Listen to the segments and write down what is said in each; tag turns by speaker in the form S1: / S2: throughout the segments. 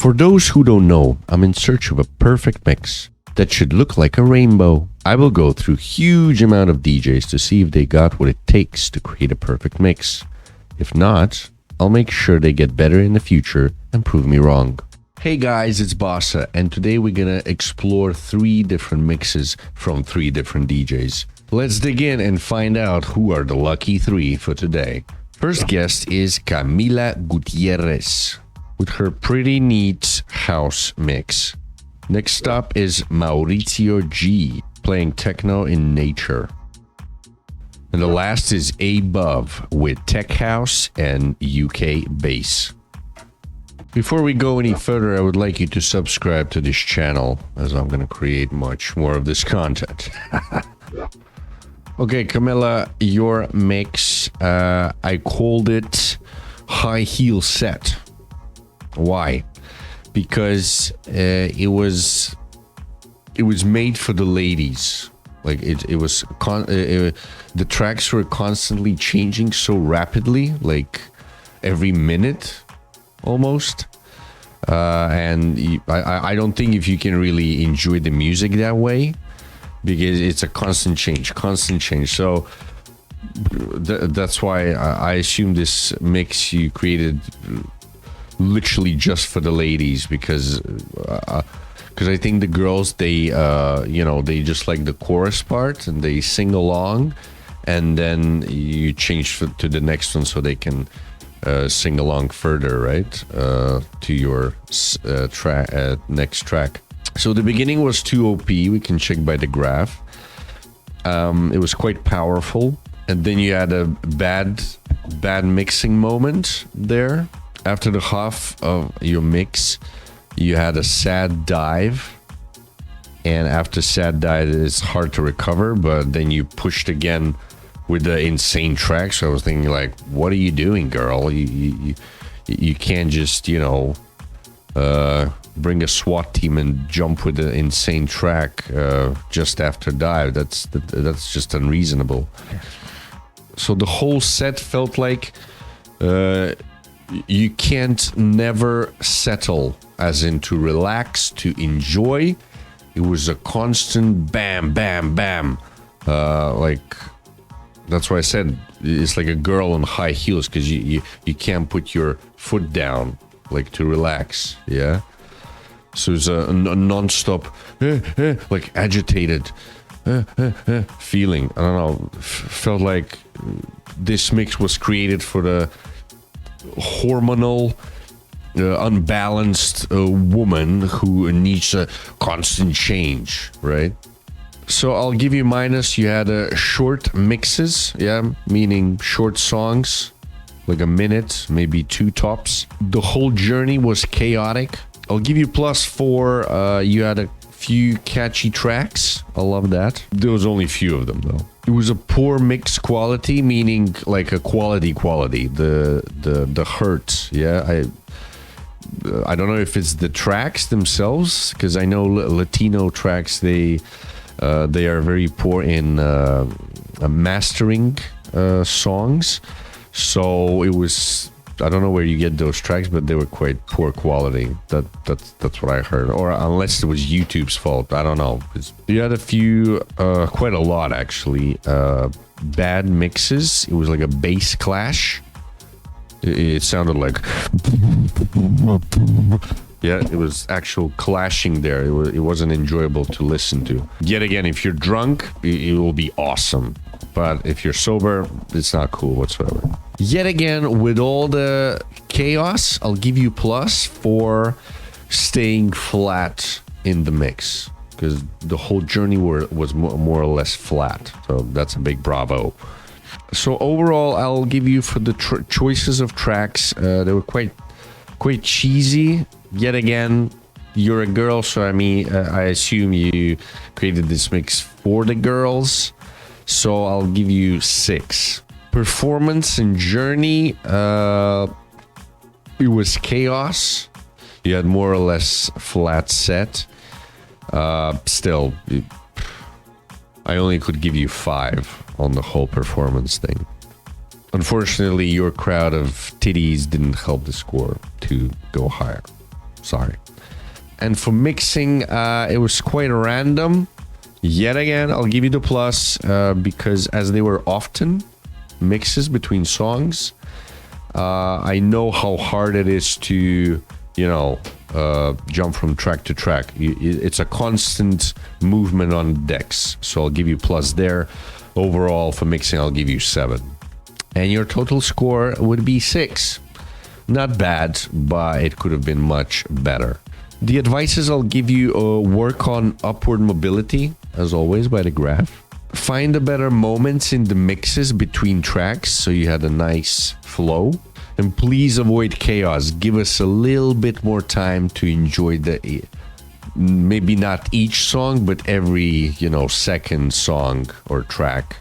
S1: For those who don't know, I'm in search of a perfect mix that should look like a rainbow. I will go through huge amount of DJs to see if they got what it takes to create a perfect mix. If not, I'll make sure they get better in the future and prove me wrong. Hey guys, it's Bossa, and today we're gonna explore 3 different mixes from 3 different DJs. Let's dig in and find out who are the lucky 3 for today. First guest is Camila Gutierrez with her pretty neat house mix. Next up is Maurizio G playing techno in nature. And the last is A-BOVE with tech house and UK bass. Before we go any further, I would like you to subscribe to this channel, as I'm going to create much more of this content. Okay, Camila, your mix, I called it High Heel Set. Why? Because it was made for the ladies. Like the tracks were constantly changing so rapidly, like every minute almost. And I don't think if you can really enjoy the music that way, because it's a constant change. So that's why I assume this mix you created literally just for the ladies, because I think the girls, they they just like the chorus part and they sing along, and then you change to the next one so they can sing along further, right, to your next track. So the beginning was too OP. We can check by the graph. It was quite powerful, and then you had a bad mixing moment there. After the half of your mix, you had a sad dive, and after sad dive, it's hard to recover, but then you pushed again with the insane track. So I was thinking, like, what are you doing, girl? You can't just, bring a SWAT team and jump with the insane track just after dive. That's just unreasonable. So the whole set felt like you can't never settle, as in to relax, to enjoy. It was a constant bam, bam, bam. Like, that's why I said it's like a girl on high heels, because you can't put your foot down, like, to relax. Yeah. So it's a non-stop, like, agitated feeling. I don't know. Felt like this mix was created for the hormonal, unbalanced woman who needs a constant change, right? So I'll give you minus. You had short mixes, yeah, meaning short songs, like a minute, maybe 2 tops. The whole journey was chaotic. I'll give you plus for you had a few catchy tracks. I love that. There was only a few of them though. It was a poor mix quality, meaning like a quality. The hertz, yeah. I don't know if it's the tracks themselves, because I know Latino tracks, they are very poor in mastering songs. So it was, I don't know where you get those tracks, but they were quite poor quality. That's what I heard, or unless it was YouTube's fault. I don't know. You had a few, quite a lot actually, bad mixes. It was like a bass clash. It sounded like, yeah, it was actual clashing there. It wasn't enjoyable to listen to. Yet again, if you're drunk, it will be awesome. But if you're sober, it's not cool whatsoever. Yet again, with all the chaos, I'll give you plus for staying flat in the mix, because the whole journey was more or less flat. So that's a big bravo. So overall, I'll give you for the choices of tracks. They were quite cheesy. Yet again, you're a girl, so I assume you created this mix for the girls. So I'll give you 6. Performance and journey, it was chaos. You had more or less flat set. Still, I only could give you 5 on the whole performance thing. Unfortunately, your crowd of titties didn't help the score to go higher. Sorry. And for mixing, it was quite random. Yet again, I'll give you the plus because as they were often mixes between songs, I know how hard it is to, you know, jump from track to track. It's a constant movement on decks. So I'll give you plus there. Overall, for mixing, I'll give you 7. And your total score would be 6. Not bad, but it could have been much better. The advices I'll give you work on upward mobility, as always, by the graph. Find the better moments in the mixes between tracks so you had a nice flow. And please avoid chaos. Give us a little bit more time to enjoy the, maybe not each song, but every, you know, second song or track,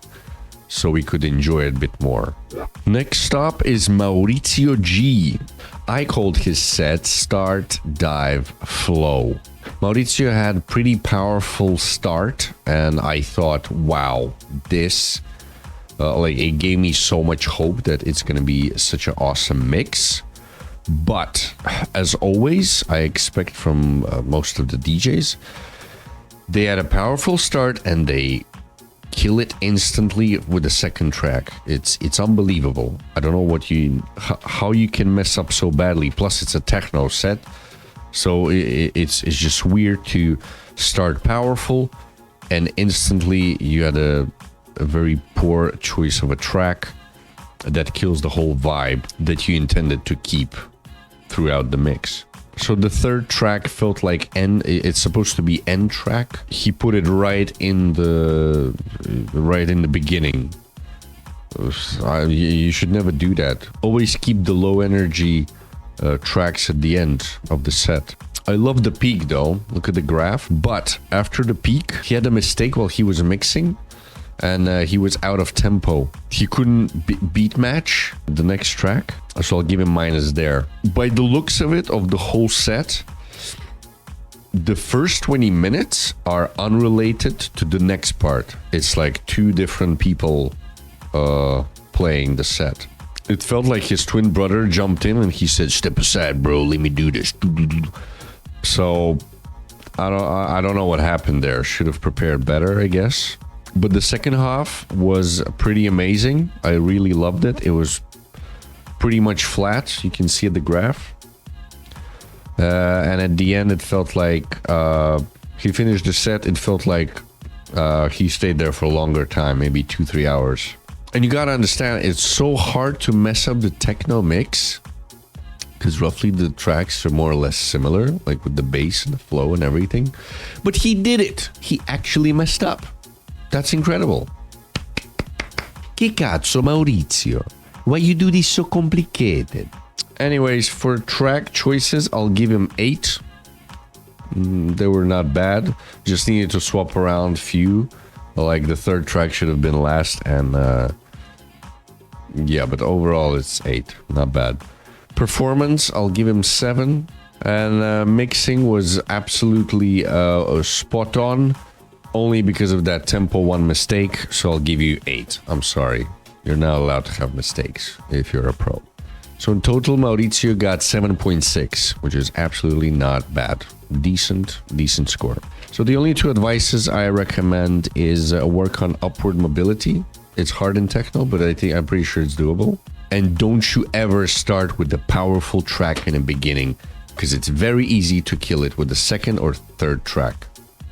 S1: so we could enjoy it a bit more. Next stop is Maurizio G. I called his set Start, Dive, Flow. Maurizio had a pretty powerful start, and I thought, wow, this, like, it gave me so much hope that it's going to be such an awesome mix. But, as always, I expect from most of the DJs, they had a powerful start and they kill it instantly with the second track. It's unbelievable. I don't know how you can mess up so badly. Plus, it's a techno set, so it's just weird to start powerful and instantly you had a very poor choice of a track that kills the whole vibe that you intended to keep throughout the mix. So the third track felt like it's supposed to be end track. He put it right in the beginning. You should never do that. Always keep the low energy tracks at the end of the set. I love the peak though. Look at the graph. But after the peak, he had a mistake while he was mixing. And he was out of tempo. He couldn't beat match the next track, so I'll give him minus there. By the looks of it, of the whole set, the first 20 minutes are unrelated to the next part. It's like 2 different people playing the set. It felt like his twin brother jumped in and he said, "Step aside, bro, let me do this." So I don't know what happened there. Should have prepared better, I guess. But the second half was pretty amazing. I really loved it. It was pretty much flat. You can see the graph. And at the end, it felt like he finished the set. It felt like he stayed there for a longer time, maybe 2-3 hours. And you gotta understand, it's so hard to mess up the techno mix because roughly the tracks are more or less similar, like with the bass and the flow and everything. But he did it. He actually messed up. That's incredible. Che cazzo, Maurizio? Why you do this so complicated? Anyways, for track choices, I'll give him 8. They were not bad. Just needed to swap around few. Like the third track should have been last, and yeah, but overall it's 8. Not bad. Performance, I'll give him 7. And mixing was absolutely spot on. Only because of that tempo 1 mistake, so I'll give you 8. I'm sorry. You're not allowed to have mistakes if you're a pro. So in total, Maurizio got 7.6, which is absolutely not bad. Decent score. So the only 2 advices I recommend is work on upward mobility. It's hard in techno, but I'm pretty sure it's doable. And don't you ever start with the powerful track in the beginning, because it's very easy to kill it with the second or third track.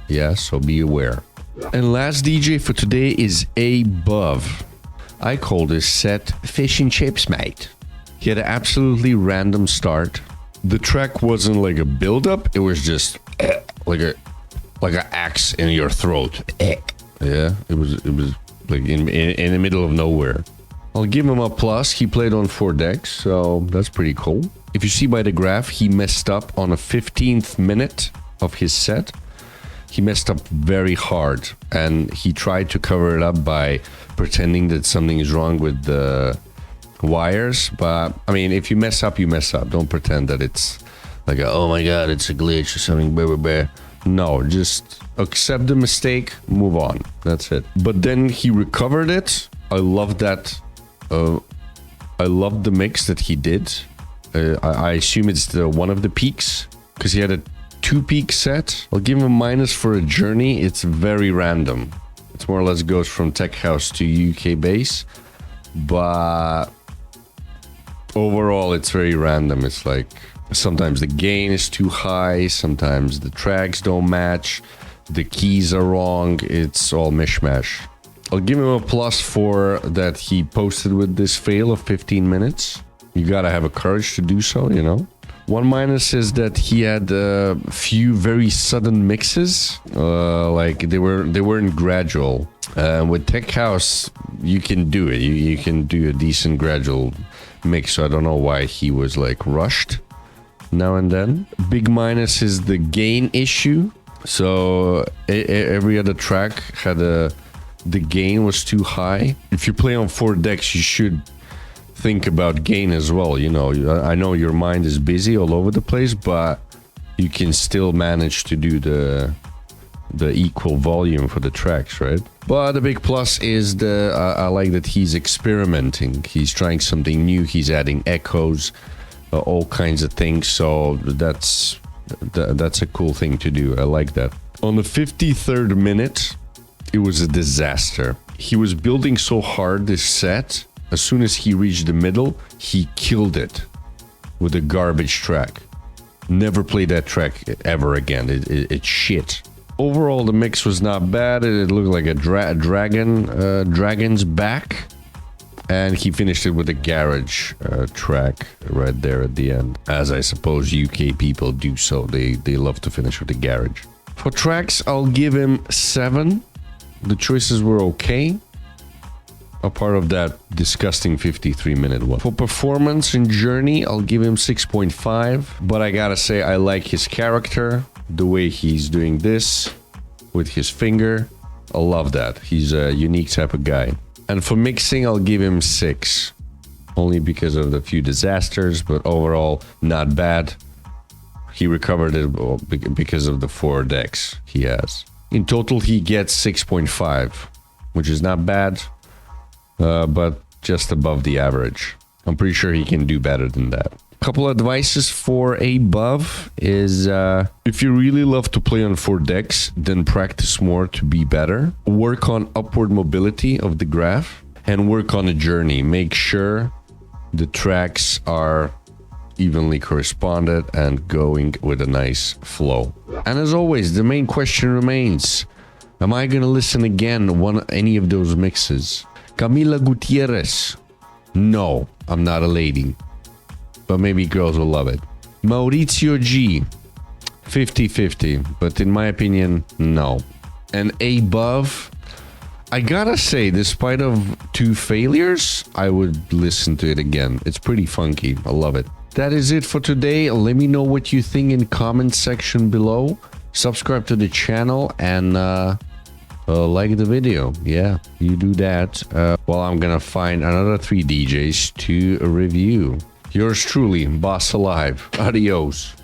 S1: Yeah, so be aware. And last DJ for today is A-BOVE. I call this set Fish and Chips, mate. He had an absolutely random start. The track wasn't like a build-up, it was just like an axe in your throat. Yeah, it was like in the middle of nowhere. I'll give him a plus. He played on 4 decks, so that's pretty cool. If you see by the graph, he messed up on a 15th minute of his set. He messed up very hard, and he tried to cover it up by pretending that something is wrong with the wires. But I mean, if you mess up, you mess up. Don't pretend that it's like, oh my god, it's a glitch or something. Blah, blah, blah. No, just accept the mistake, move on. That's it. But then he recovered it. I love that. I love the mix that he did. I assume it's one of the peaks because he had a 2-peak set. I'll give him a minus for a journey. It's very random. It's more or less goes from tech house to UK bass, but overall it's very random. It's like sometimes the gain is too high, sometimes the tracks don't match, the keys are wrong, it's all mishmash. I'll give him a plus for that he posted with this fail of 15 minutes. You gotta have a courage to do so, you know. One minus is that he had a few very sudden mixes, like they weren't gradual. With tech house, you can do it. You can do a decent gradual mix. So I don't know why he was like rushed now and then. Big minus is the gain issue. So every other track had the gain was too high. If you play on 4 decks, you should think about gain as well. You know, I know your mind is busy all over the place, but you can still manage to do the equal volume for the tracks, right? But the big plus is I like that he's experimenting. He's trying something new. He's adding echoes, all kinds of things. So that's a cool thing to do. I like that. On the 53rd minute, it was a disaster. He was building so hard this set. As soon as he reached the middle, he killed it with a garbage track. Never play that track ever again. It's shit. Overall, the mix was not bad. It looked like a dragon's back. And he finished it with a garage track right there at the end. As I suppose UK people do so. They love to finish with the garage. For tracks, I'll give him 7. The choices were okay. A part of that disgusting 53-minute one. For performance and journey, I'll give him 6.5. But I gotta say, I like his character, the way he's doing this with his finger. I love that. He's a unique type of guy. And for mixing, I'll give him 6. Only because of the few disasters, but overall, not bad. He recovered it because of the 4 decks he has. In total, he gets 6.5, which is not bad. But just above the average. I'm pretty sure he can do better than that. Couple advices for A-BOVE is if you really love to play on 4 decks, then practice more to be better. Work on upward mobility of the graph and work on a journey. Make sure the tracks are evenly corresponded and going with a nice flow. And as always, the main question remains, am I gonna listen again on any of those mixes? Camila Gutierrez. No, I'm not a lady. But maybe girls will love it. Maurizio G. 50-50. But in my opinion, no. And A-BOVE, I gotta say, despite of 2 failures, I would listen to it again. It's pretty funky. I love it. That is it for today. Let me know what you think in comment section below. Subscribe to the channel and like the video. Yeah, you do that. Well, I'm gonna find another 3 DJs to review. Yours truly, Boss Alive. Adios.